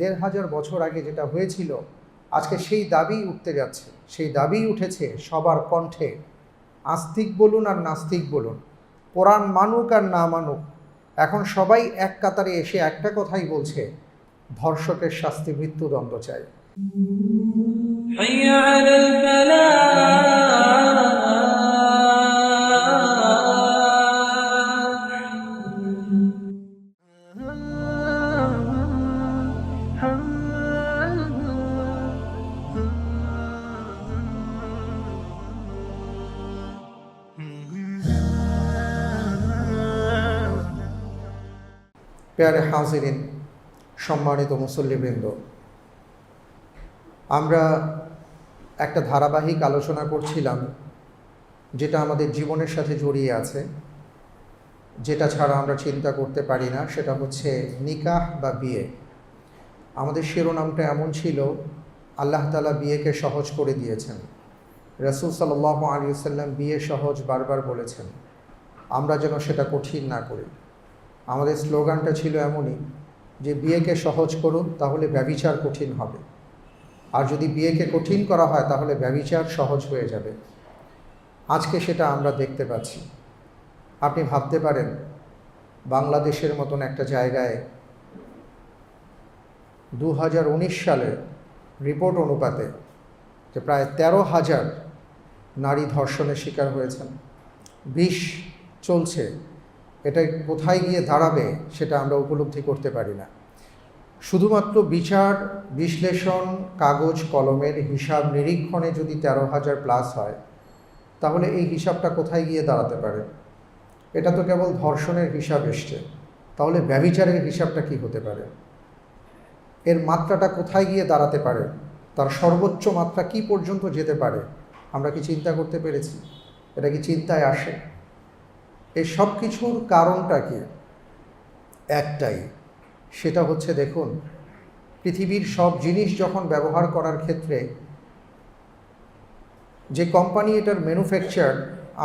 ১,৫০০ বছর আগে যেটা হয়েছিল আজকে সেই দাবি উঠতে যাচ্ছে, সেই দাবি উঠেছে সবার কণ্ঠে। আস্তিক বলুন আর নাস্তিক বলুন, কোরআন মানুক আর না মানুক, এখন সবাই এক কাতারে এসে একটা কথাই বলছে, ধর্ষকের শাস্তি মৃত্যুদণ্ড চাই। হাইয়া আলাল ফালাহ। প্যারে হাজিরিন, সম্মানিত মুসল্লিবৃন্দ, আমরা একটা ধারাবাহিক আলোচনা করছিলাম যেটা আমাদের জীবনের সাথে জড়িয়ে আছে, যেটা ছাড়া আমরা চিন্তা করতে পারি না, সেটা হচ্ছে নিকাহ বা বিয়ে। আমাদের শিরোনামটা এমন ছিল, আল্লাহ তাআলা বিয়েকে সহজ করে দিয়েছেন। রাসূল সাল্লাল্লাহু আলাইহি ওয়াসাল্লাম বিয়ে সহজ বারবার বলেছেন, আমরা যেন সেটা কঠিন না করি। আমাদের স্লোগানটা ছিল এমনই যে বিয়েকে সহজ করুন, তাহলে ব্যভিচার কঠিন হবে, আর যদি বিয়েকে কঠিন করা হয় তাহলে ব্যভিচার সহজ হয়ে যাবে। আজকে সেটা আমরা দেখতে পাচ্ছি। আপনি ভাবতে পারেন, বাংলাদেশের মতন একটা জায়গায় 2019 সালের রিপোর্ট অনুপাতে যে প্রায় 13,000 নারী ধর্ষণের শিকার হয়েছেন, 20 চলছে। এটা কোথায় গিয়ে দাঁড়াবে সেটা আমরা উপলব্ধি করতে পারি না। শুধুমাত্র বিচার বিশ্লেষণ কাগজ কলমের হিসাব নিরীক্ষণে যদি 13,000 প্লাস হয়, তাহলে এই হিসাবটা কোথায় গিয়ে দাঁড়াতে পারে? এটা তো কেবল ধর্ষণের হিসাব এসছে, তাহলে ব্যভিচারের হিসাবটা কি হতে পারে? এর মাত্রাটা কোথায় গিয়ে দাঁড়াতে পারে? তার সর্বোচ্চ মাত্রা কি পর্যন্ত যেতে পারে? আমরা কি চিন্তা করতে পেরেছি? এটা কি চিন্তায় আসে? এই সব কিছুর কারণটা কি? একটাই, সেটা হচ্ছে, দেখুন, পৃথিবীর সব জিনিস যখন ব্যবহার করার ক্ষেত্রে যে কোম্পানি এটার ম্যানুফ্যাকচার,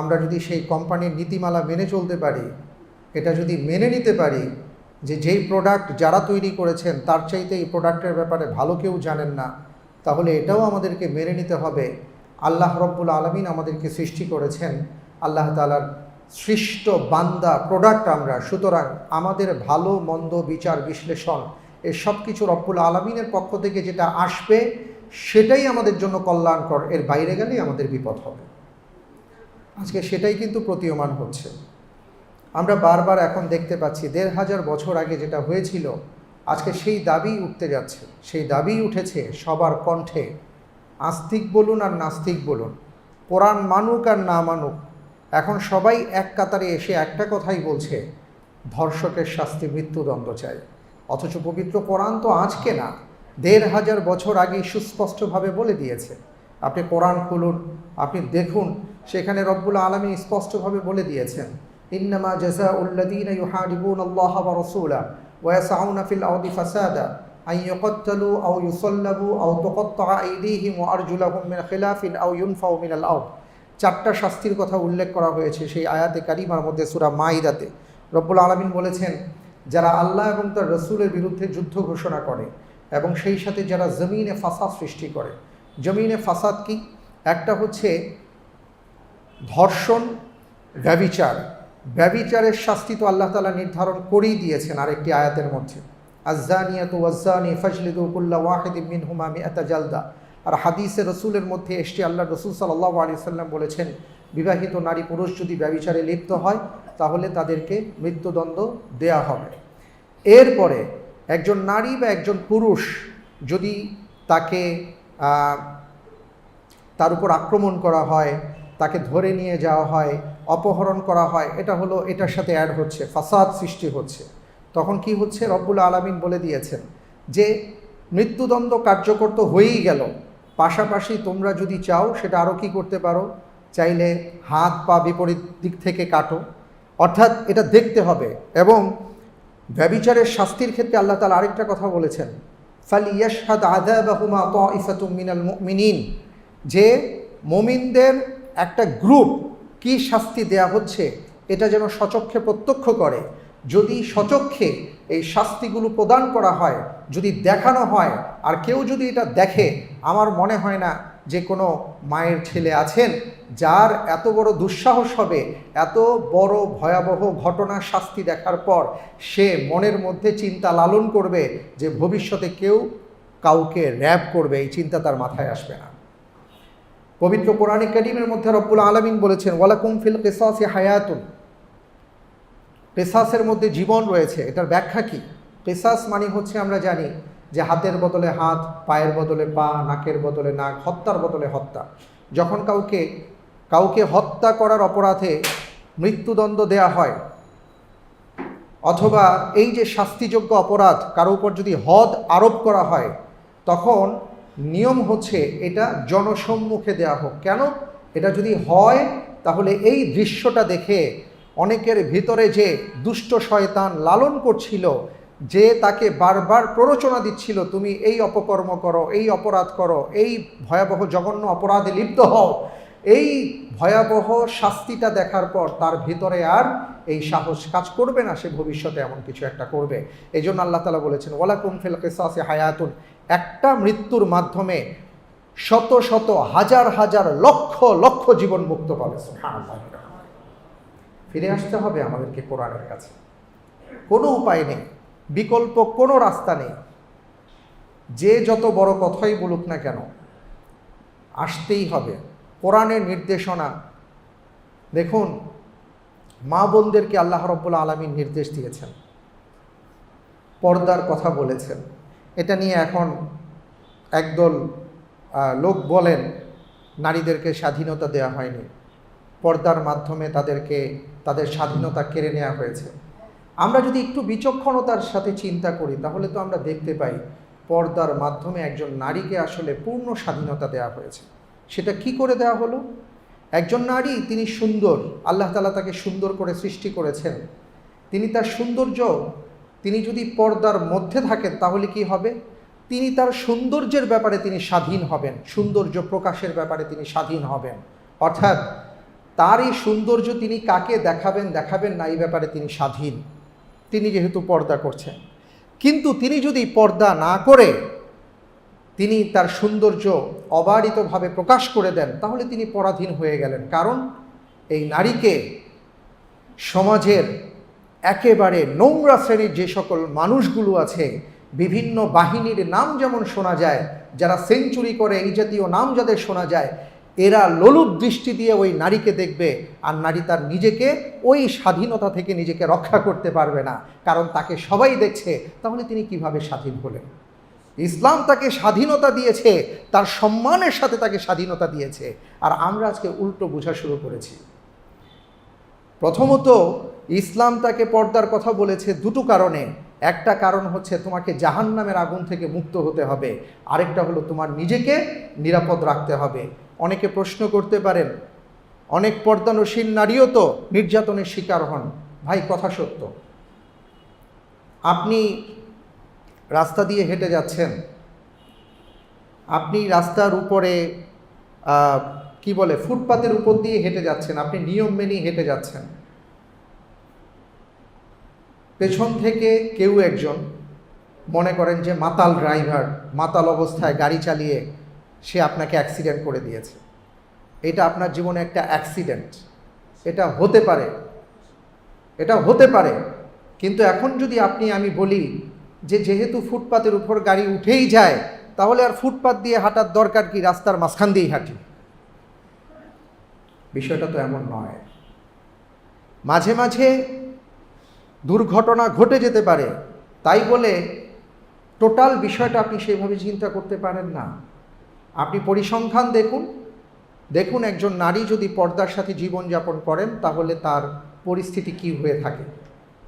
আমরা যদি সেই কোম্পানির নীতিমালা মেনে চলতে পারি, এটা যদি মেনে নিতে পারি যে যেই প্রোডাক্ট যারা তৈরি করেছেন তার চাইতে এই প্রোডাক্টের ব্যাপারে ভালো কেউ জানেন না, তাহলে এটাও আমাদেরকে মেনে নিতে হবে আল্লাহ রব্বুল আলামিন আমাদেরকে সৃষ্টি করেছেন, আল্লাহ তাআলার সৃষ্ট বান্দা প্রোডাক্ট আমরা। সুতরাং আমাদের ভালো মন্দ বিচার বিশ্লেষণ এই সব কিছু রব্বুল আলামিনের পক্ষ থেকে যেটা আসবে সেটাই আমাদের জন্য কল্যাণকর, এর বাইরে গেলেই আমাদের বিপদ হবে। আজকে সেটাই কিন্তু প্রতীয়মান হচ্ছে। আমরা বারবার এখন দেখতে পাচ্ছি ১,৫০০ বছর আগে যেটা হয়েছিল আজকে সেই দাবি উঠতে যাচ্ছে, সেই দাবি উঠেছে সবার কণ্ঠে। আস্তিক বলুন আর নাস্তিক বলুন, কোরআন মানুক আর না মানুক, এখন সবাই এক কাতারে এসে একটা কথাই বলছে, ধর্ষকের শাস্তি মৃত্যুদণ্ড চাই। অথচ পবিত্র কোরআন তো আজকে না, ১,৫০০ বছর আগে সুস্পষ্টভাবে বলে দিয়েছে। আপনি কোরআন খুলুন, আপনি দেখুন, সেখানে রব্বুল আলামিন স্পষ্টভাবে বলে দিয়েছেন, ইন্নামা জাযাউল্লাযীনা ইউহারিবুনাল্লাহা ওয়া রাসূলাহু ওয়া ইয়াসআউনা ফিল আরদি ফাসাদা আন ইউকাত্তালু আও ইউসাল্লাবু আও তুকাত্তাআ আইদিহিম ওয়া আরজুলাহুম মিন খিলাফিন আও ইউনফাউ মিনাল আরদ। 4টা শাস্তির কথা উল্লেখ করা হয়েছে সেই আয়াতে কারিমার মধ্যে, সূরা মাইদাতে। রব্বুল আলামিন বলেছেন, যারা আল্লাহ এবং তার রসুলের বিরুদ্ধে যুদ্ধ ঘোষণা করে এবং সেই সাথে যারা জমিনে ফাসাদ সৃষ্টি করে। জমিনে ফাসাদ কি? একটা হচ্ছে ধর্ষণ, ব্যভিচার। ব্যভিচারের শাস্তি তো আল্লাহ তাআলা নির্ধারণ করেই দিয়েছেন আরেকটি আয়াতের মধ্যে, আয-যানিয়াতু ওয়াজ-যানি ফাজলিদু কুল্লা ওয়াহিদিম মিনহুমা মিআতা জালদা। আর হাদিসে রসুলের মধ্যে এসে আল্লাহ রসুল সাল্লাল্লাহু আলাইহি ওয়াসাল্লাম বলেছেন, বিবাহিত নারী পুরুষ যদি ব্যভিচারে লিপ্ত হয় তাহলে তাদেরকে মৃত্যুদণ্ড দেয়া হবে। এরপরে একজন নারী বা একজন পুরুষ যদি তার উপর আক্রমণ করা হয়, তাকে ধরে নিয়ে যাওয়া হয়, অপহরণ করা হয়, এটার সাথে অ্যাড হচ্ছে, ফাসাদ সৃষ্টি হচ্ছে, তখন কি হচ্ছে? রব্বুল আলামিন বলে দিয়েছেন যে মৃত্যুদণ্ড কার্যকর তো হয়েই গেল, পাশাপাশি তোমরা যদি চাও সেটা আরও কি করতে পারো, চাইলে হাত পা বিপরীত দিক থেকে কাটো। অর্থাৎ এটা দেখতে হবে। এবং ব্যভিচারের শাস্তির ক্ষেত্রে আল্লাহ তাআলা আরেকটা কথা বলেছেন, ফালিয়াশহাদ আযাবাহুমা তাইফাতুম মিনাল মুমিনিন, যে মুমিনদের একটা গ্রুপ কি শাস্তি দেয়া হচ্ছে এটা যেন স্বচক্ষে প্রত্যক্ষ করে। যদি স্বচক্ষে এই শাস্তিগুলো প্রদান করা হয়, যদি দেখানো হয়, আর কেউ যদি এটা দেখে, আমার মনে হয় না যে কোনো মায়ের ছেলে আছেন যার এত বড় দুঃসাহস হবে, এত বড় ভয়াবহ ঘটনা শাস্তি দেখার পর সে মনের মধ্যে চিন্তা লালন করবে যে ভবিষ্যতে কেউ কাউকে র‍্যাব করবে, এই চিন্তা তার মাথায় আসবে না। পবিত্র কোরআনে কারীমের মধ্যে রব্বুল আলামিন বলেছেন, ওয়ালাকুম ফিল কিসাসি হায়াতুন, কিসাসের মধ্যে জীবন রয়েছে। এটার ব্যাখ্যা কি? কিসাস মানে হচ্ছে আমরা জানি যে হাতের বদলে হাত, পায়ের বদলে পা, নাকের বদলে নাক, হত্যার বদলে হত্যা। যখন কাউকে হত্যা করার অপরাধে মৃত্যুদণ্ড দেয়া হয়, অথবা এই যে শাস্তিযোগ্য অপরাধ কারো উপর যদি হদ আরোপ করা হয়, তখন নিয়ম হচ্ছে এটা জনসম্মুখে দেয়া হোক। কেন? এটা যদি হয় তাহলে এই দৃশ্যটা দেখে অনেকের ভিতরে যে দুষ্ট শয়তান লালন করছিল, যে তাকে বারবার প্ররোচনা দিচ্ছিল তুমি এই অপকর্ম করো, এই অপরাধ করো, এই ভয়াবহ জঘন্য অপরাধে লিপ্ত হও, এই ভয়াবহ শাস্তিটা দেখার পর তার ভিতরে আর এই সাহস কাজ করবে না, সে ভবিষ্যতে এমন কিছু একটা করবে। এই জন্য আল্লাহ তাআলা বলেছেন, ওয়ালাকুম ফিল কিসাসি হায়াতুন, একটা মৃত্যুর মাধ্যমে শত শত হাজার হাজার লক্ষ লক্ষ জীবন মুক্ত পাবে। সুবহানাল্লাহ। ফিরে আসতে হবে আমাদেরকে কোরআনের কাছে, কোনো উপায় নেই, বিকল্প কোনো রাস্তা নেই। যে যত বড় কথাই বলুক না কেন, আসতেই হবে। কোরআনের নির্দেশনা দেখুন, মা বোনদেরকে আল্লাহ রাব্বুল আলামিন নির্দেশ দিয়েছেন, পর্দার কথা বলেছেন। এটা নিয়ে এখন একদল লোক বলেন নারীদেরকে স্বাধীনতা দেওয়া হয়নি, পর্দার মাধ্যমে তাদের স্বাধীনতা কেড়ে নেওয়া হয়েছে। আমরা যদি একটু বিচক্ষণতার সাথে চিন্তা করি তাহলে তো আমরা দেখতে পাই পর্দার মাধ্যমে একজন নারীকে আসলে পূর্ণ স্বাধীনতা দেওয়া হয়েছে। সেটা কি করে দেওয়া হলো? একজন নারী, তিনি সুন্দর, আল্লাহ তাআলা তাকে সুন্দর করে সৃষ্টি করেছেন। তিনি তার সৌন্দর্য, তিনি যদি পর্দার মধ্যে থাকেন তাহলে কি হবে? তিনি তার সৌন্দর্যের ব্যাপারে তিনি স্বাধীন হবেন, সৌন্দর্য প্রকাশের ব্যাপারে তিনি স্বাধীন হবেন। অর্থাৎ তার এই সৌন্দর্য তিনি কাকে দেখাবেন না, এই ব্যাপারে তিনি স্বাধীন, তিনি যেহেতু পর্দা করছেন। কিন্তু তিনি যদি পর্দা না করে তিনি তার সৌন্দর্য অবারিতভাবে প্রকাশ করে দেন, তাহলে তিনি পরাধীন হয়ে গেলেন। কারণ এই নারীকে সমাজের একেবারে নোংরা শ্রেণীর যে সকল মানুষগুলো আছে, বিভিন্ন বাহিনীর নাম যেমন শোনা যায়, যারা সেঞ্চুরি করে, এই জাতীয় নাম যাদের শোনা যায়, এরা লোলুপ দৃষ্টি দিয়ে ওই নারীকে দেখবে, আর নারী তার নিজেকে ওই স্বাধীনতা থেকে নিজেকে রক্ষা করতে পারবে না, কারণ তাকে সবাই দেখছে। তাহলে তিনি কিভাবে স্বাধীন হলেন? ইসলাম তাকে স্বাধীনতা দিয়েছে, তার সম্মানের সাথে তাকে স্বাধীনতা দিয়েছে, আর আমরা আজকে উল্টো বোঝা শুরু করেছি। প্রথমত, ইসলাম তাকে পর্দার কথা বলেছে দুটো কারণে। একটা কারণ হচ্ছে তোমাকে জাহান্নামের আগুন থেকে মুক্ত হতে হবে, আরেকটা হলো তোমার নিজেকে নিরাপদ রাখতে হবে। অনেকে প্রশ্ন করতে পারেন, অনেক পর্দানসীন নারীও তো নির্যাতনের শিকার হন। ভাই, কথা সত্য। আপনি রাস্তা দিয়ে হেঁটে যাচ্ছেন, আপনি রাস্তার উপরে ফুটপাতের উপর দিয়ে হেঁটে যাচ্ছেন, আপনি নিয়ম মেনে হেঁটে যাচ্ছেন, পেছন থেকে কেউ একজন, মনে করেন যে মাতাল ড্রাইভার, মাতাল অবস্থায় গাড়ি চালিয়ে সে আপনাকে অ্যাক্সিডেন্ট করে দিয়েছে। এটা আপনার জীবনে একটা অ্যাক্সিডেন্ট, এটা হতে পারে। কিন্তু এখন যদি আমি বলি যে যেহেতু ফুটপাতের উপর গাড়ি উঠেই যায়, তাহলে আর ফুটপাত দিয়ে হাঁটার দরকার কি, রাস্তার মাঝখান দিয়েই হাঁটি। বিষয়টা তো এমন নয়। মাঝে মাঝে দুর্ঘটনা ঘটে যেতে পারে, তাই বলে টোটাল বিষয়টা আপনি সেভাবে চিন্তা করতে পারেন না। আপনি পরিসংখ্যান দেখুন একজন নারী যদি পর্দার সাথে জীবনযাপন করেন তাহলে তার পরিস্থিতি কি হয়ে থাকে।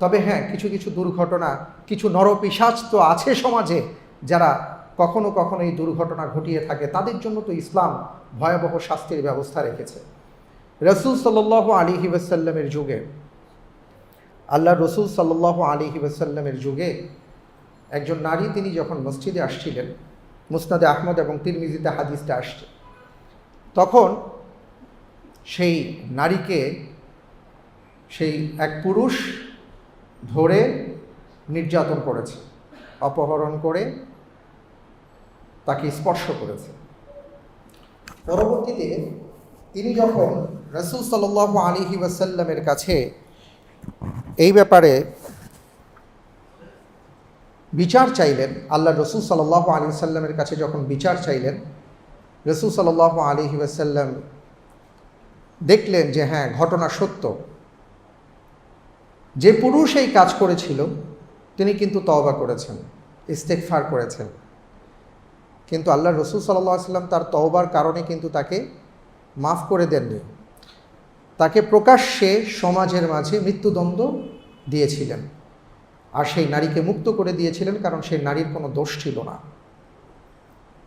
তবে হ্যাঁ, কিছু কিছু দুর্ঘটনা, কিছু নরপিশাচ তো আছে সমাজে, যারা কখনো কখনো এই দুর্ঘটনা ঘটিয়ে থাকে, তাদের জন্য তো ইসলাম ভয়াবহ শাস্তির ব্যবস্থা রেখেছে। রাসূল সাল্লাল্লাহু আলাইহি ওয়াসাল্লামের যুগে, আল্লাহর রাসূল সাল্লাল্লাহু আলাইহি ওয়াসাল্লামের যুগে একজন নারী, তিনি যখন মসজিদে আসছিলেন, মুসনাদে আহমদ এবং তিরমিজিতে হাদিসটা আসছে, তখন সেই নারীকে সেই এক পুরুষ ধরে নির্যাতন করেছে, অপহরণ করে তাকে স্পর্শ করেছে। পরবর্তীতে তিনি যখন রাসূল সাল্লাল্লাহু আলাইহি ওয়াসাল্লামের কাছে এই ব্যাপারে বিচার চাইলেন, আল্লাহ রসুল সাল্লাল্লাহু আলাইহি ওয়াসাল্লামের কাছে যখন বিচার চাইলেন, রাসূল সাল্লাল্লাহু আলাইহি ওয়াসাল্লাম দেখলেন যে হ্যাঁ, ঘটনা সত্য, যে পুরুষ এই কাজ করেছিল তিনি কিন্তু তওবা করেছেন, ইস্তেগফার করেছেন, কিন্তু আল্লাহ রসুল সাল্লাল্লাহু আলাইহি ওয়াসাল্লাম তার তওবার কারণে কিন্তু তাকে মাফ করে দেননি, তাকে প্রকাশ্যে সমাজের মাঝে মৃত্যুদণ্ড দিয়েছিলেন, আর সেই নারীকে মুক্ত করে দিয়েছিলেন, কারণ সেই নারীর কোনো দোষ ছিল না।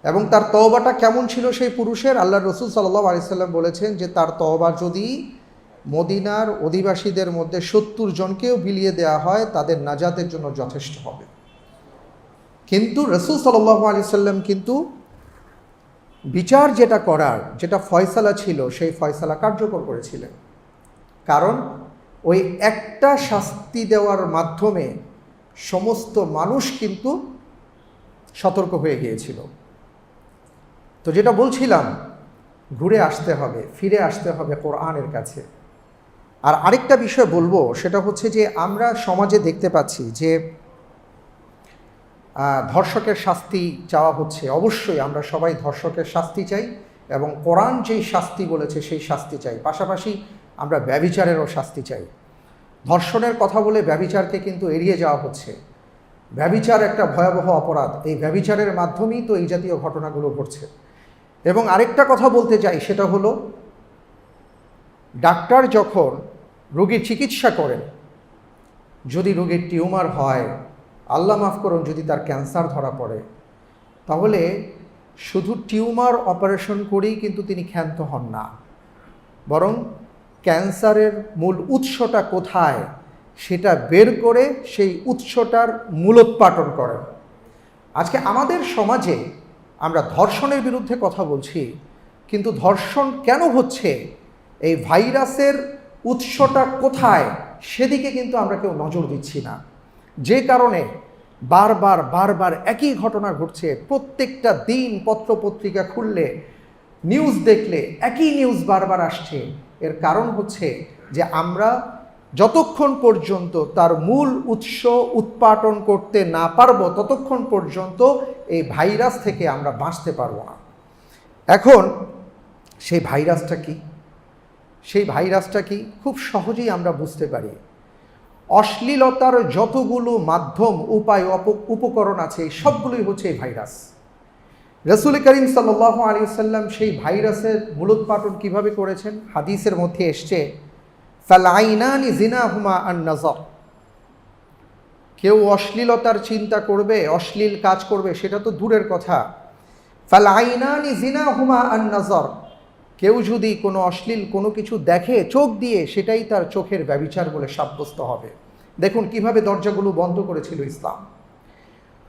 এবং তার তওবাটা কেমন ছিল সেই পুরুষের, আল্লাহ রসুল সাল্লাল্লাহু আলাইহি ওয়াসাল্লাম বলেছেন যে তার তওবা যদি মদিনার অধিবাসীদের মধ্যে 70 জনকেও বিলিয়ে দেওয়া হয় তাদের নাজাতের জন্য যথেষ্ট হবে। কিন্তু রাসূল সাল্লাল্লাহু আলাইহি ওয়াসাল্লাম কিন্তু বিচার যেটা করার, যেটা ফয়সালা ছিল, সেই ফয়সালা কার্যকর করেছিলেন, কারণ ওই একটা শাস্তি দেওয়ার মাধ্যমে সমস্ত মানুষ কিন্তু সতর্ক হয়ে গিয়েছিল। তো যেটা বলছিলাম, ঘুরে আসতে হবে, ফিরে আসতে হবে কোরআনের কাছে। আর আরেকটা বিষয় বলবো, সেটা হচ্ছে যে আমরা সমাজে দেখতে পাচ্ছি যে ধর্ষকের শাস্তি চাওয়া হচ্ছে। অবশ্যই আমরা সবাই ধর্ষকের শাস্তি চাই এবং কোরআন যেই শাস্তি বলেছে সেই শাস্তি চাই, পাশাপাশি আমরা ব্যভিচারেরও শাস্তি চাই। ধর্ষণের কথা বলে ব্যভিচারকে কিন্তু এড়িয়ে যাওয়া হচ্ছে। ব্যভিচার একটা ভয়াবহ অপরাধ, এই ব্যভিচারের মাধ্যমেই তো এই জাতীয় ঘটনাগুলো ঘটছে। এবং আরেকটা কথা বলতে চাই, সেটা হলো ডাক্তার যখন রোগীর চিকিৎসা করেন, যদি রোগীর টিউমার হয়, আল্লাহ মাফ করুন যদি তার ক্যান্সার ধরা পড়ে, তাহলে শুধু টিউমার অপারেশন করেই কিন্তু তিনি ক্ষান্ত হন না, বরং ক্যান্সারের মূল উৎসটা কোথায় সেটা বের করে সেই উৎসটার মূলোৎপাটন করেন। আজকে আমাদের সমাজে আমরা ধর্ষণের বিরুদ্ধে কথা বলছি, কিন্তু ধর্ষণ কেন হচ্ছে, এই ভাইরাসের উৎসটা কোথায় সেদিকে কিন্তু আমরা কেউ নজর দিচ্ছি না। যে কারণে বারবার বারবার একই ঘটনা ঘটছে। প্রত্যেকটা দিন পত্রপত্রিকা খুললে, নিউজ দেখলে একই নিউজ বারবার আসছে। এর কারণ হচ্ছে যে আমরা যতক্ষণ পর্যন্ত তার মূল উৎস উৎপাটন করতে না পারবো, ততক্ষণ পর্যন্ত এই ভাইরাস থেকে আমরা বাঁচতে পারবো না। এখন সেই ভাইরাসটা কি? সেই ভাইরাসটা কি খুব সহজেই আমরা বুঝতে পারি। অশ্লীলতার যতগুলো মাধ্যম, উপায়, উপকরণ আছে, সবগুলোই হচ্ছে এই ভাইরাস। রাসূল করিম সাল্লাল্লাহু আলাইহি ওয়াসাল্লাম সেই ভাইরাসের মূলোৎপাটন কিভাবে করেছেন? হাদিসের মধ্যে এসছে, ফাল আইনানি জিনাহুমা আন-নাযর। কেউ অশ্লীলতার চিন্তা করবে, অশ্লীল কাজ করবে, সেটা তো দূরের কথা। ফাল আইনানি জিনাহুমা আন-নাযর, কেউ যদি কোনো অশ্লীল কোনো কিছু দেখে চোখ দিয়ে, সেটাই তার চোখের ব্যভিচার বলে সাব্যস্ত হবে। দেখুন কিভাবে দরজাগুলো বন্ধ করেছিল ইসলাম।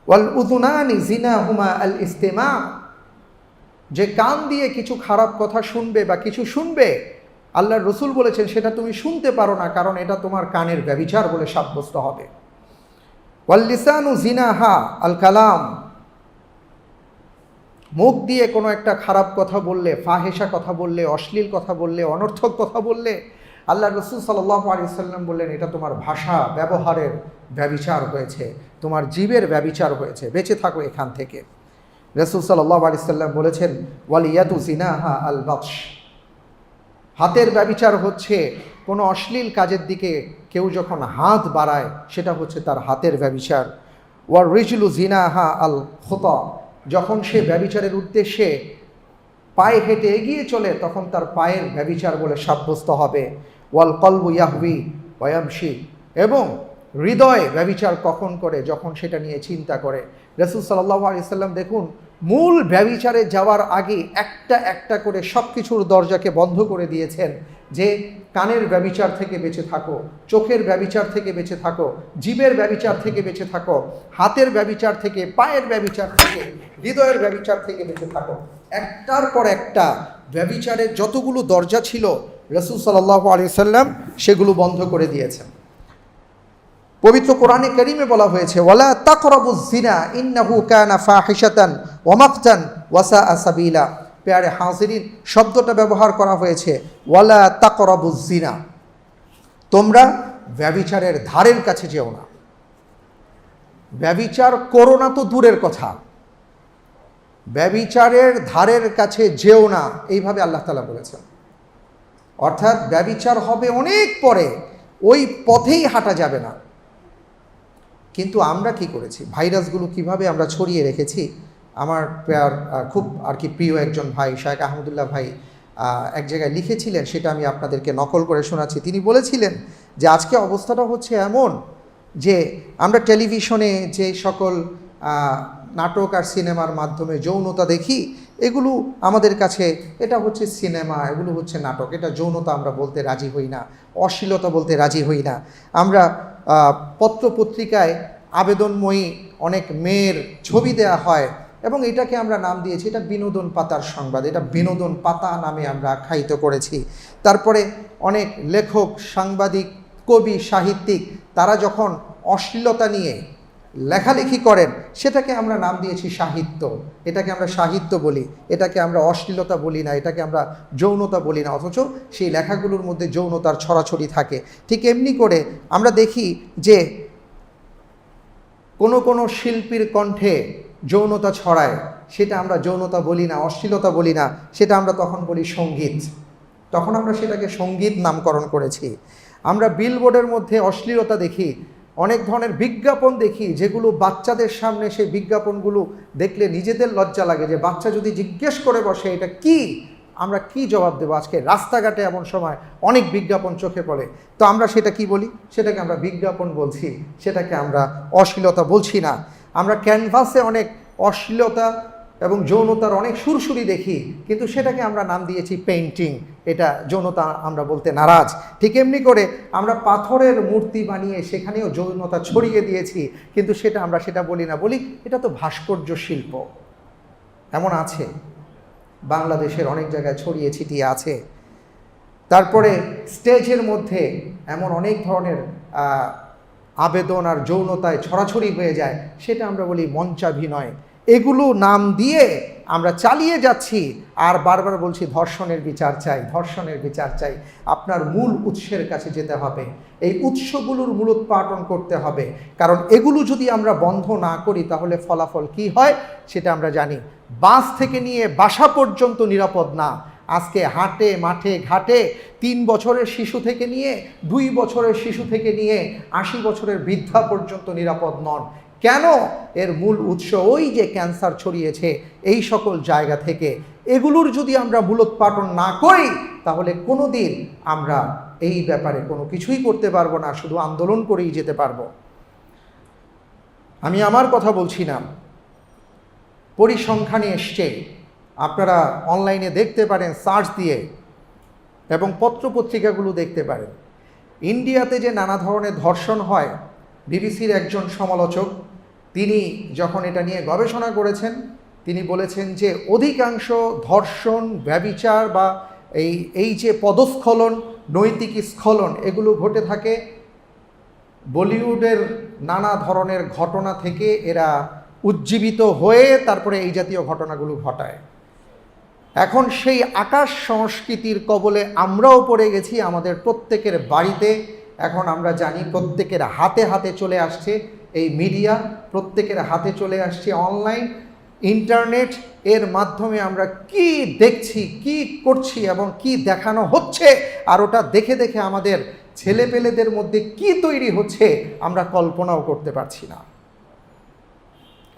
ওয়াল উযুনানি জিনাহুমা আল ইস্তিমা, যে কান দিয়ে কিছু খারাপ কথা শুনবে বা কিছু শুনবে, আল্লাহর রসুল বলেছেন সেটা তুমি শুনতে পারো না, কারণ এটা তোমার কানের ব্যভিচার বলে সাব্যস্ত হবে। ওয়াল লিসানু জিনাহা আল কালাম, মুখ দিয়ে কোনো একটা খারাপ কথা বললে, ফাহেসা কথা বললে, অশ্লীল কথা বললে, অনর্থক কথা বললে, আল্লাহ রসুল সাল্লাল্লাহু আলাইহি ওয়াসাল্লাম বললেন এটা তোমার ভাষা ব্যবহারের ব্যভিচার হয়েছে, তোমার জীবের ব্যভিচার হয়েছে, বেঁচে থাকো এখান থেকে। রসুল সাল্লাল্লাহু আলাইহি ওয়াসাল্লাম বলেছেন ওয়াল ইয়াদু জিনাহা আল বাতশ, হাতের ব্যভিচার হচ্ছে কোনো অশ্লীল কাজের দিকে কেউ যখন হাত বাড়ায়, সেটা হচ্ছে তার হাতের ব্যভিচার। ওয়ার রিজলু জিনাহা আল খুতা, যখন সে ব্যভিচারের উদ্দেশ্যে পায়ে হেঁটে এগিয়ে চলে, তখন তার পায়ের ব্যভিচার বলে সাব্যস্ত হবে। ওয়াল কলবু ইয়াহবি ওয়ায়ামশি, এবং হৃদয় ব্যভিচার কখন করে? যখন সেটা নিয়ে চিন্তা করে। রাসূল সাল্লাল্লাহু আলাইহি ওয়াসাল্লাম দেখুন মূল ব্যভিচারে যাওয়ার আগে একটা একটা করে সব কিছুর দরজাকে বন্ধ করে দিয়েছেন, যে কানের ব্যভিচার থেকে বেঁচে থাকো, চোখের ব্যভিচার থেকে বেঁচে থাকো, জিভের ব্যভিচার থেকে বেঁচে থাকো, হাতের ব্যভিচার থেকে, পায়ের ব্যভিচার থেকে, হৃদয়ের ব্যভিচার থেকে বেঁচে থাকো। একটার পর একটা ব্যভিচারের যতগুলো দরজা ছিল রাসূল সাল্লাল্লাহু আলাইহি ওয়াসাল্লাম সেগুলো বন্ধ করে দিয়েছেন। পবিত্র কোরআনে কারীমে বলা হয়েছে ওয়ালা তাকরাবুজ জিনা ইন্নাহু কানা ফাহিশাতান ওয়া মাকতান ওয়া সাআ সাবিলা। প্যারে হাজিরিন, শব্দটা ব্যবহার করা হয়েছে ওয়ালা তাকরাবুজ জিনা, তোমরা ব্যভিচারের ধারের কাছে যেও না। ব্যভিচার করো না তো দূরের কথা, ব্যভিচারের ধারের কাছে যেও না, এইভাবে আল্লাহ তাআলা বলেছেন। অর্থাৎ ব্যভিচার হবে অনেক পরে, ওই পথেই হাঁটা যাবে না। কিন্তু আমরা কি করেছি, ভাইরাসগুলো কিভাবে আমরা ছড়িয়ে রেখেছি। আমার খুব প্রিয় একজন ভাই শায়েখ আহমদুল্লাহ ভাই এক জায়গায় লিখেছিলেন, সেটা আমি আপনাদেরকে নকল করে শোনাচ্ছি। তিনি বলেছিলেন যে আজকে অবস্থাটা হচ্ছে এমন যে আমরা টেলিভিশনে যে সকল নাটক আর সিনেমার মাধ্যমে যৌনতা দেখি, এগুলো আমাদের কাছে এটা হচ্ছে সিনেমা, এগুলো হচ্ছে নাটক, এটা যৌনতা আমরা বলতে রাজি হই না, অশ্লীলতা বলতে রাজি হই না। আমরা পত্রপত্রিকায় আবেদনময়ী অনেক মেয়ের ছবি দেয়া হয় এবং এটাকে আমরা নাম দিয়েছি এটা বিনোদন পাতার সংবাদ, এটা বিনোদন পাতা নামে আমরা আখ্যায়িত করেছি। তারপরে অনেক লেখক, সাংবাদিক, কবি, সাহিত্যিক তারা যখন অশ্লীলতা নিয়ে লেখালেখি করেন সেটাকে আমরা নাম দিয়েছি সাহিত্য, এটাকে আমরা সাহিত্য বলি, এটাকে আমরা অশ্লীলতা বলি না, এটাকে আমরা যৌনতা বলি না, অথচ সেই লেখাগুলোর মধ্যে যৌনতার ছড়াছড়ি থাকে। ঠিক এমনি করে আমরা দেখি যে কোনো শিল্পীর কণ্ঠে যৌনতা ছড়ায়, সেটা আমরা যৌনতা বলি না, অশ্লীলতা বলি না, সেটা আমরা তখন বলি সঙ্গীত, তখন আমরা সেটাকে সঙ্গীত নামকরণ করেছি। আমরা বিলবোর্ডের মধ্যে অশ্লীলতা দেখি, অনেক ধরনের বিজ্ঞাপন দেখি যেগুলো বাচ্চাদের সামনে, সেই বিজ্ঞাপনগুলো দেখলে নিজেদের লজ্জা লাগে যে বাচ্চা যদি জিজ্ঞেস করে বসে এটা কি, আমরা কি জবাব দেবো। আজকে রাস্তাঘাটে এমন সময় অনেক বিজ্ঞাপন চোখে পড়ে, তো আমরা সেটা কি বলি, সেটাকে আমরা বিজ্ঞাপন বলছি, সেটাকে আমরা অশ্লীলতা বলছি না। আমরা ক্যানভাসে অনেক অশ্লীলতা এবং যৌনতার অনেক সুরসুরি দেখি, কিন্তু সেটাকে আমরা নাম দিয়েছি পেইন্টিং, এটা যৌনতা আমরা বলতে নারাজ। ঠিক এমনি করে আমরা পাথরের মূর্তি বানিয়ে সেখানেও যৌনতা ছড়িয়ে দিয়েছি, কিন্তু আমরা সেটা বলি না, বলি এটা তো ভাস্কর্য শিল্প। এমন আছে, বাংলাদেশের অনেক জায়গায় ছড়িয়ে ছিটিয়ে আছে। তারপরে স্টেজের মধ্যে এমন অনেক ধরনের আবেদন আর যৌনতায় ছড়াছড়ি হয়ে যায়, সেটা আমরা বলি মঞ্চাভিনয়। এগুলো নাম দিয়ে আমরা চালিয়ে যাচ্ছি আর বারবার বলছি ধর্ষণের বিচার চাই, ধর্ষণের বিচার চাই। আপনার মূল উৎসের কাছে যেতে হবে, এই উৎসগুলোর মূলোৎপাটন করতে হবে, কারণ এগুলো যদি আমরা বন্ধ না করি তাহলে ফলাফল কি হয় সেটা আমরা জানি। বাস থেকে নিয়ে বাসা পর্যন্ত নিরাপদ না। আজকে হাটে মাঠে ঘাটে 3 বছরের শিশু থেকে নিয়ে 2 বছরের শিশু থেকে নিয়ে 80 বছরের বৃদ্ধা পর্যন্ত নিরাপদ নন। কেন? এর মূল উৎস ওই যে ক্যান্সার ছড়িয়েছে এই সকল জায়গা থেকে। এগুলোর যদি আমরা মূলোৎপাটন না করি তাহলে কোনো দিন আমরা এই ব্যাপারে কোনো কিছুই করতে পারবো না, শুধু আন্দোলন করেই যেতে পারবো। আমি আমার কথা বলছি না, পরিসংখ্যানে এসছে, আপনারা অনলাইনে দেখতে পারেন সার্চ দিয়ে, এবং পত্রপত্রিকাগুলো দেখতে পারেন। ইন্ডিয়াতে যে নানা ধরনের ধর্ষণ হয়, বিবিসির একজন সমালোচক তিনি যখন এটা নিয়ে গবেষণা করেছেন, তিনি বলেছেন যে অধিকাংশ ধর্ষণ, ব্যভিচার বা এই যে পদস্খলন, নৈতিক স্খলন, এগুলো ঘটে থাকে বলিউডের নানা ধরনের ঘটনা থেকে। এরা উজ্জীবিত হয়ে তারপরে এই জাতীয় ঘটনাগুলো ঘটায়। এখন সেই আকাশ সংস্কৃতির কবলে আমরাও পড়ে গেছি, আমাদের প্রত্যেকের বাড়িতে। এখন আমরা জানি প্রত্যেকের হাতে হাতে চলে আসছে এই মিডিয়া, প্রত্যেকের হাতে চলে আসছে অনলাইন, ইন্টারনেট। এর মাধ্যমে আমরা কি দেখছি, কি করছি এবং কি দেখানো হচ্ছে, আর ওটা দেখে দেখে আমাদের ছেলেপেলেদের মধ্যে কি তৈরি হচ্ছে আমরা কল্পনাও করতে পারছি না।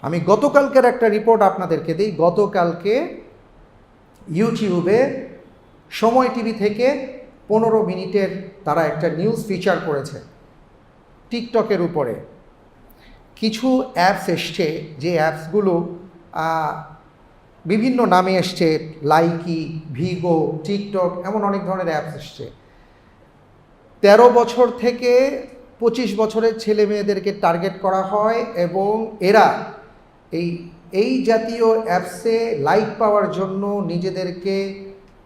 আমি গতকালকের একটা রিপোর্ট আপনাদেরকে দিই। গতকালকে ইউটিউবে সময় টিভি থেকে 15 মিনিটের তারা একটা নিউজ ফিচার করেছে টিকটকের উপরে। কিছু অ্যাপস এসছে, যে অ্যাপসগুলো বিভিন্ন নামে এসছে, লাইকি, ভিগো, টিকটক, এমন অনেক ধরনের অ্যাপস এসছে। 13 বছর থেকে 25 বছরের ছেলে মেয়েদেরকে টার্গেট করা হয় এবং এরা এই জাতীয় অ্যাপসে লাইক পাওয়ার জন্য, নিজেদেরকে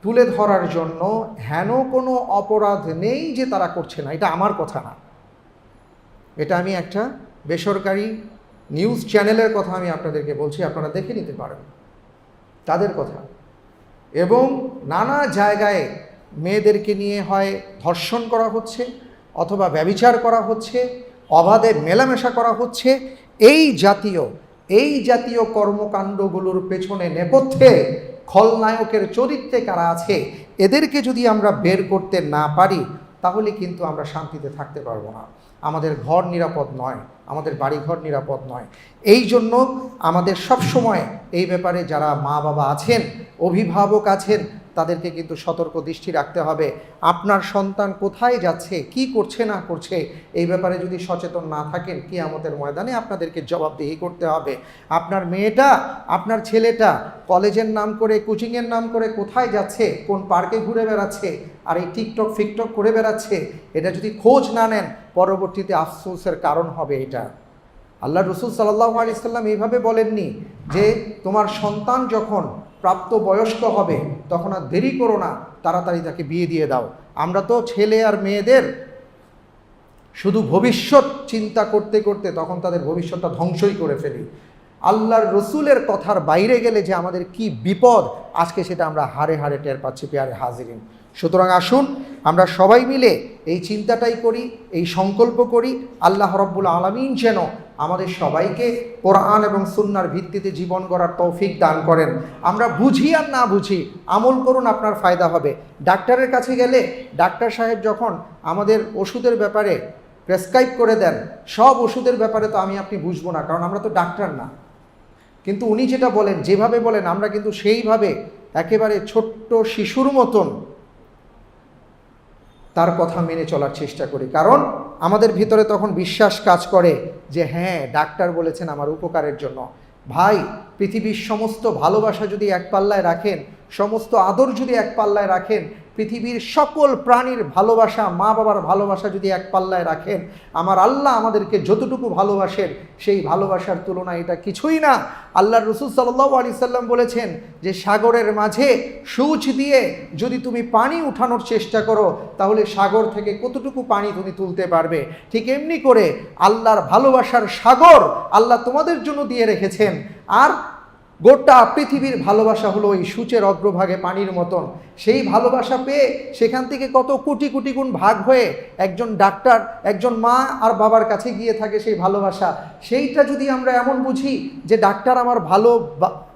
তুলে ধরার জন্য হেন কোনো অপরাধ নেই যে তারা করছে না। এটা আমার কথা না, এটা আমি একটা বেসরকারি নিউজ চ্যানেলের কথা আমি আপনাদেরকে বলছি, আপনারা দেখে নিতে পারেন তাদের কথা। এবং নানা জায়গায় মেয়েদেরকে নিয়ে হয় ধর্ষণ করা হচ্ছে, অথবা ব্যভিচার করা হচ্ছে, অবাধে মেলামেশা করা হচ্ছে। এই জাতীয় কর্মকাণ্ডগুলোর পেছনে নেপথ্যে খলনায়কের চরিত্রে কারা আছে, এদেরকে যদি আমরা বের করতে না পারি, তাহলে কিন্তু আমরা শান্তিতে থাকতে পারবো না। আমাদের ঘর নিরাপদ নয়, আমাদের বাড়িঘর নিরাপদ নয়। এই জন্য আমাদের সব সময় এই ব্যাপারে যারা মা বাবা আছেন, অভিভাবক আছেন, তাদেরকে কিন্তু সতর্ক দৃষ্টি রাখতে হবে। আপনার সন্তান কোথায় যাচ্ছে, কি করছে না করছে, এই ব্যাপারে যদি সচেতন না থাকেন, কিয়ামতের ময়দানে আপনাদেরকে জবাবদিহি করতে হবে। আপনার মেয়েটা, আপনার ছেলেটা কলেজের নাম করে, কোচিংয়ের নাম করে কোথায় যাচ্ছে, কোন পার্কে ঘুরে বেড়াচ্ছে, আর এই টিকটক ফিকটক করে বেড়াচ্ছে, এটা যদি খোঁজ না নেন, পরবর্তীতে আফসোসের কারণ হবে এটা। আল্লাহ রসুল সাল্লাল্লাহু আলাইহি সাল্লাম এইভাবে বলেননি যে তোমার সন্তান যখন প্রাপ্ত বয়স্ক হবে তখন আর দেরি করো না, তাড়াতাড়ি তাকে বিয়ে দিয়ে দাও। আমরা তো ছেলে আর মেয়েদের শুধু ভবিষ্যৎ চিন্তা করতে করতে তখন তাদের ভবিষ্যৎটা ধ্বংসই করে ফেলি। আল্লাহর রসুলের কথার বাইরে গেলে যে আমাদের কি বিপদ, আজকে সেটা আমরা হাড়ে হাড়ে টের পাচ্ছি পেয়ারে হাজিরিন। সুতরাং আসুন আমরা সবাই মিলে এই চিন্তাটাই করি, এই সংকল্প করি, আল্লাহ রাব্বুল আলামিন যেন আমাদের সবাইকে কোরআন এবং সুন্নাহর ভিত্তিতে জীবন গড়ার তৌফিক দান করেন। আমরা বুঝি আর না বুঝি আমল করুন, আপনার ফায়দা হবে। ডাক্তারের কাছে গেলে ডাক্তার সাহেব যখন আমাদের ওষুধের ব্যাপারে প্রেসক্রাইব করে দেন, সব ওষুধের ব্যাপারে তো আমি আপনি বুঝবো না, কারণ আমরা তো ডাক্তার না। কিন্তু উনি যেটা বলেন, যেভাবে বলেন, আমরা কিন্তু সেইভাবে একেবারে ছোট্ট শিশুর মতন তার কথা মেনে চলার চেষ্টা করি, কারণ আমাদের ভিতরে তখন বিশ্বাস কাজ করে যে হ্যাঁ, ডাক্তার বলেছেন আমার উপকারের জন্য। ভাই, পৃথিবীর সমস্ত ভালোবাসা যদি এক পাল্লায় রাখেন, সমস্ত আদর যদি এক পাল্লায় রাখেন, পৃথিবীর সকল প্রাণীর ভালোবাসা, মা বাবার ভালোবাসা যদি এক পাল্লায় রাখেন, আমার আল্লাহ আমাদেরকে যতটুকু ভালোবাসেন সেই ভালোবাসার তুলনা এটা কিছুই না। আল্লাহর রাসূল সাল্লাল্লাহু আলাইহি সাল্লাম বলেছেন যে সাগরের মাঝে সূচ দিয়ে যদি তুমি পানি উঠানোর চেষ্টা করো, তাহলে সাগর থেকে কতটুকু পানি তুমি তুলতে পারবে। ঠিক এমনি করে আল্লাহর ভালোবাসার সাগর আল্লাহ তোমাদের জন্য দিয়ে রেখেছেন। আর গোটা পৃথিবীর ভালোবাসা হলো ওই সূচের অগ্রভাগে পানির মতন। সেই ভালোবাসা পেয়ে সেখান থেকে কত কোটি কোটি গুণ ভাগ হয়ে একজন ডাক্তার, একজন মা আর বাবার কাছে গিয়ে থাকে সেই ভালোবাসা। সেইটা যদি আমরা এমন বুঝি যে ডাক্তার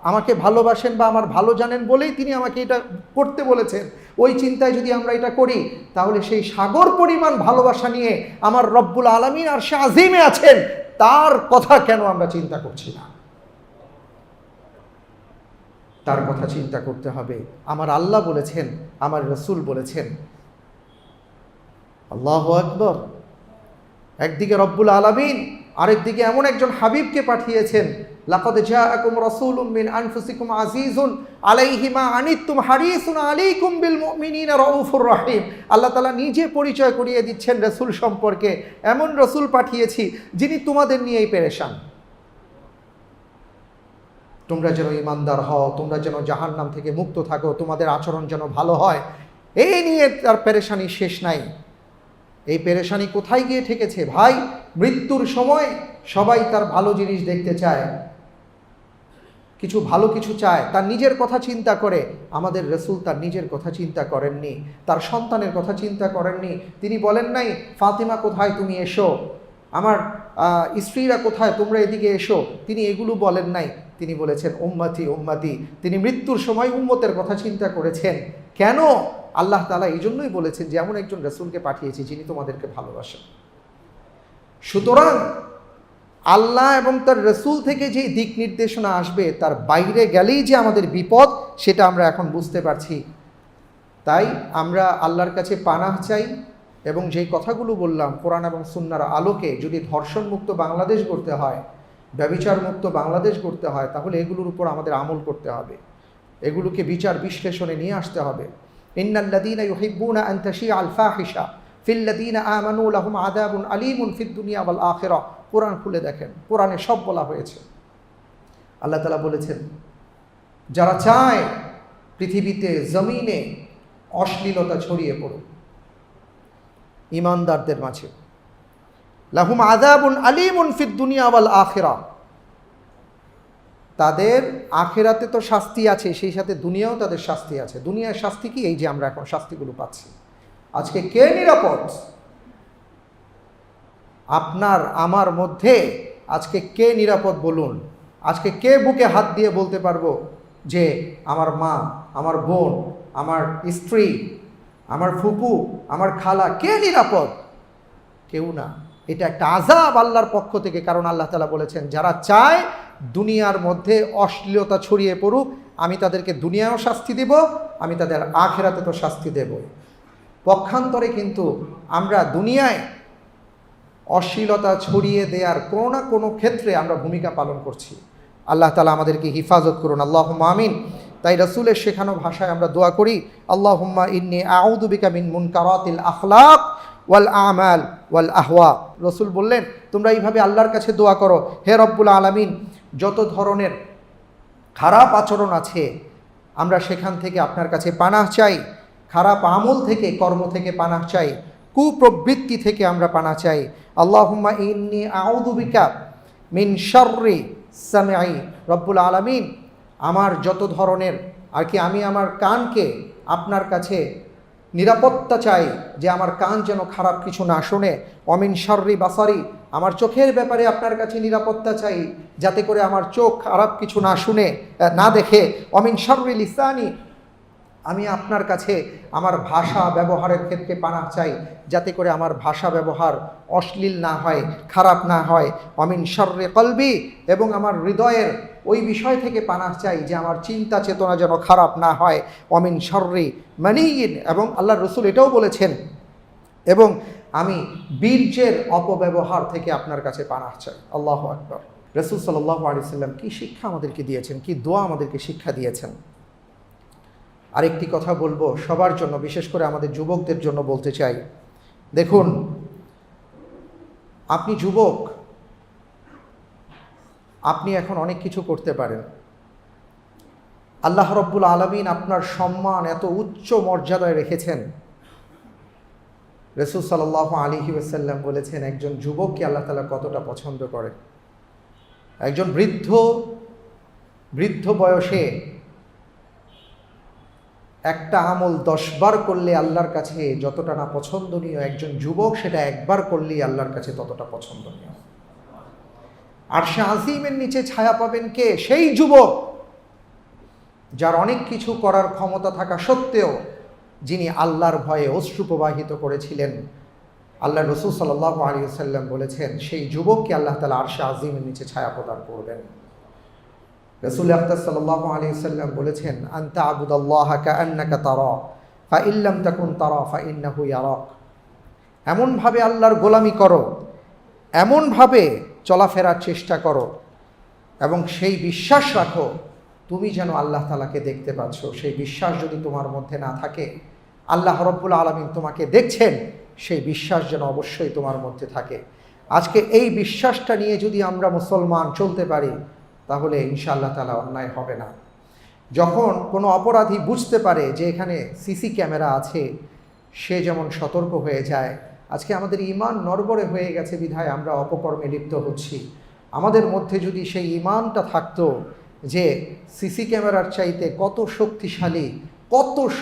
আমাকে ভালোবাসেন বা আমার ভালো জানেন বলেই তিনি আমাকে এটা করতে বলেছেন, ওই চিন্তায় যদি আমরা এটা করি, তাহলে সেই সাগর পরিমাণ ভালোবাসা নিয়ে আমার রব্বুল আলামিন আরশে আজিমে আছেন, তার কথা কেন আমরা চিন্তা করছি না? তার কথা চিন্তা করতে হবে। আমার আল্লাহ বলেছেন, আমার রসুল বলেছেন। আল্লাহু আকবার। একদিকে রব্বুল আলামিন, আরেকদিকে এমন একজন হাবিবকে পাঠিয়েছেন, লাকাদ জাআকুম রাসূলুম মিন আনফুসিকুম আজিজুন আলাইহি মা আনিতুম হারিসুন আলাইকুম বিল মুমিনিনা রাউফুর রহিম। আল্লাহ তাআলা নিজে পরিচয় করিয়ে দিচ্ছেন রাসূল সম্পর্কে, এমন রাসূল পাঠিয়েছি যিনি তোমাদের নিয়েই পেরেশান। তোমরা যেন ইমানদার হও, তোমরা যেন জাহান্নাম থেকে মুক্ত থাকো, তোমাদের আচরণ যেন ভালো হয়, এই নিয়ে তার পেরেশানি শেষ নাই। এই পেরেশানি কোথায় গিয়ে ঠেকেছে ভাই? মৃত্যুর সময় সবাই তার ভালো জিনিস দেখতে চায়, ভালো কিছু চায়, তার নিজের কথা চিন্তা করে। আমাদের রাসূল তার নিজের কথা চিন্তা করেননি, তার সন্তানের কথা চিন্তা করেননি। তিনি বলেন নাই ফাতিমা কোথায়, তুমি এসো, আমার স্ত্রীরা কোথায়, তোমরা এদিকে এসো। তিনি এগুলো বলেন নাই, তিনি বলেছেন উম্মতি উম্মতি। তিনি মৃত্যুর সময় উম্মতের কথা চিন্তা করেছেন। কেন? আল্লাহ তাআলা এই জন্যই বলেছেন যে এমন একজন রাসূলকে পাঠিয়েছি যিনি তোমাদেরকে ভালোবাসেন। সুতরাং আল্লাহ এবং তার রাসূল থেকে যে দিক নির্দেশনা আসবে, তার বাইরে গেলেই যে আমাদের বিপদ, সেটা আমরা এখন বুঝতে পারছি। তাই আমরা আল্লাহর কাছে পানাহ চাই, এবং যেই কথাগুলো বললাম কোরআন এবং সুন্নাহর আলোকে যদি ধর্ষণ মুক্ত বাংলাদেশ গড়তে হয়, ব্যভিচার মুক্ত বাংলাদেশ গড়তে হয়, তাহলে এগুলোর উপর আমাদের আমল করতে হবে, এগুলোকে বিচার বিশ্লেষণে নিয়ে আসতে হবে। ইন্নাল্লাযীনা ইউহিব্বুনা আন তাশিআ আল ফাহিশা ফিল্লাযীনা আমানু লাহুম আযাবুন আলীমুন ফিদ দুনিয়া ওয়াল আখিরাহ। কোরআন খুলে দেখেন, কোরআনে সব বলা হয়েছে। আল্লাহ তাআলা বলেছেন, যারা চায় পৃথিবীতে জমিনে অশ্লীলতা ছড়িয়ে পড়ুক ইমানদারদের মাঝে, লাহুম আযাবুন আলীমুন ফিদ দুনিয়া ওয়াল আখিরাহ, তাদের আখিরাতে তো শাস্তি আছে, সেই সাথে দুনিয়াও তাদের শাস্তি আছে। দুনিয়ার শাস্তি কি? এই যে আমরা এখন শাস্তিগুলো পাচ্ছি। আজকে কে নিরাপদ? আপনার আমার মধ্যে আজকে কে নিরাপদ বলুন? আজকে কে বুকে হাত দিয়ে বলতে পারবো যে আমার মা, আমার বোন, আমার স্ত্রী, আমার ফুপু, আমার খালা কে নিরাপদ? কেউ না। এটা একটা আযাব আল্লাহর পক্ষ থেকে। কারণ আল্লাহ তাআলা বলেছেন, যারা চায় দুনিয়ার মধ্যে অশ্লীলতা ছড়িয়ে পড়ুক, আমি তাদেরকে দুনিয়ায়ও শাস্তি দেব, আমি তাদের আখিরাতে তো শাস্তি দেব। পক্ষান্তরে কিন্তু আমরা দুনিয়ায় অশ্লীলতা ছড়িয়ে দেওয়ার কোনো না কোনো ক্ষেত্রে আমরা ভূমিকা পালন করছি। আল্লাহ তাআলা আমাদেরকে হিফাজত করুন, আল্লাহুম্মা আমিন। তাই রাসূলের শেখানো ভাষায় আমরা দোয়া করি, আল্লাহুম্মা ইন্নী আউযু বিকা মিন মুনকারাতিল আখলাক ওয়াল আমাল ওয়াল আহওয়া। রাসূল বললেন, তোমরা এইভাবে আল্লাহর কাছে দোয়া করো, হে রব্বুল আলামিন, যত ধরনের খারাপ আচরণ আছে আমরা সেখান থেকে আপনার কাছে পানাহ চাই, খারাপ আমল থেকে, কর্ম থেকে পানাহ চাই, কুপ্রবৃত্তি থেকে আমরা পানাহ চাই। আল্লাহুম্মা ইন্নী আউযু বিকা মিন শাররি সামঈ। রব্বুল আলামিন, আমার যত ধরনের আমি আমার কানকে আপনার কাছে নিরাপত্তা চাই, যে আমার কান যেন খারাপ কিছু না শোনে। অমিন শাররি বাসারি, আমার চোখের ব্যাপারে আপনার কাছে নিরাপত্তা চাই, যাতে করে আমার চোখ খারাপ কিছু না শুনে, না দেখে। অমিন শাররি লিসানি, আমি আপনার কাছে আমার ভাষা ব্যবহারের ক্ষেত্রে পানাহ চাই, যাতে করে আমার ভাষা ব্যবহার অশ্লীল না হয়, খারাপ না হয়। অমিন শাররি কলবি, এবং আমার হৃদয়ের ওই বিষয় থেকে পানাহ চাই যে আমার চিন্তা চেতনা যেন খারাপ না হয়। অমিন শাররি মানিয়িন, এবং আল্লাহর রাসূল এটাও বলেছেন, এবং আমি বীর্যের অপব্যবহার থেকে আপনার কাছে পানাহ চাই। আল্লাহু আকবার। রাসূল সাল্লাল্লাহু আলাইহি সাল্লাম কি শিক্ষা আমাদেরকে দিয়েছেন, কি দোয়া আমাদেরকে শিক্ষা দিয়েছেন। আরেকটি কথা বলবো সবার জন্য, বিশেষ করে আমাদের যুবকদের জন্য বলতে চাই। দেখুন, আপনি যুবক, আপনি এখন অনেক কিছু করতে পারেন। আল্লাহ রাব্বুল আলামিন আপনার সম্মান এত উচ্চ মর্যাদায় রেখেছেন। রাসূল সাল্লাল্লাহু আলাইহি ওয়াসাল্লাম বলেছেন, একজন যুবককে আল্লাহ তাআলা কতটা পছন্দ করেন। একজন বৃদ্ধ বয়সে একটা আমল 10 বার করলে আল্লাহর কাছে যতটা না পছন্দনীয়, একজন যুবক সেটা একবার করলেই আল্লাহর কাছে ততটা পছন্দনীয়। আরশে আজিমের নিচে ছায়া পাবেন কে? সেই যুবক যার অনেক কিছু করার ক্ষমতা থাকা সত্ত্বেও যিনি আল্লাহর ভয়ে অশ্রু প্রবাহিত করেছিলেন। আল্লাহ রাসূল সাল্লাল্লাহু আলাইহি ওয়াসাল্লাম বলেছেন, সেই যুবককে আল্লাহ তাআলা আরশে আজিমের নিচে ছায়া প্রদান করবেন। রাসূল আকরাম সাল্লাল্লাহু আলাইহি ওয়াসাল্লাম বলেছেন, আনতা আবুদাল্লাহা কাআন্নাকা তারা ফা ইল্লাম তাকুন তারা ফা ইন্নাহু ইয়ারাক। এমনভাবে আল্লাহর গোলামি করো, এমনভাবে চলাফেরার চেষ্টা করো, এবং সেই বিশ্বাস রাখো তুমি যেন আল্লাহ তাআলাকে দেখতে পাচ্ছ। সেই বিশ্বাস যদি তোমার মধ্যে না থাকে, আল্লাহ রাব্বুল আলামিন তোমাকে দেখছেন, সেই বিশ্বাস যেন অবশ্যই তোমার মধ্যে থাকে। আজকে এই বিশ্বাসটা নিয়ে যদি আমরা মুসলমান চলতে পারি, তাহলে ইনশাআল্লাহ তাআলা অন্যায় হবে না। যখন কোনো অপরাধী বুঝতে পারে যে এখানে সিসি ক্যামেরা আছে, সে যেমন সতর্ক হয়ে যায়। আজকে আমাদের ঈমান নড়বড়ে হয়ে গেছে বিধায় আমরা অপকর্মে লিপ্ত হচ্ছি। আমাদের মধ্যে যদি সেই ঈমানটা থাকতো যে সিসি ক্যামেরার চাইতে কত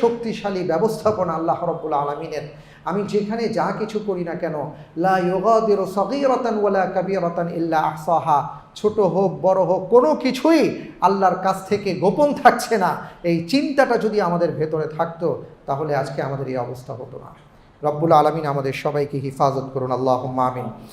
শক্তিশালী ব্যবস্থাপনা আল্লাহ রাব্বুল আলামিনের, আমি যেখানে যা কিছু করি না কেন, লা ইউগাদিরু সাগীরাতান ওয়ালা কাবীরাতান ইল্লা আহসাহা, ছোট হোক বড় হোক কোনো কিছুই আল্লাহর কাছ থেকে গোপন থাকছে না। এই চিন্তাটা যদি আমাদের ভেতরে থাকতো, তাহলে আজকে আমাদের এই অবস্থা হতো না। রব্বুল আলামিন আমাদের সবাইকে হিফাজত করুন, আল্লাহুম্মা আমিন।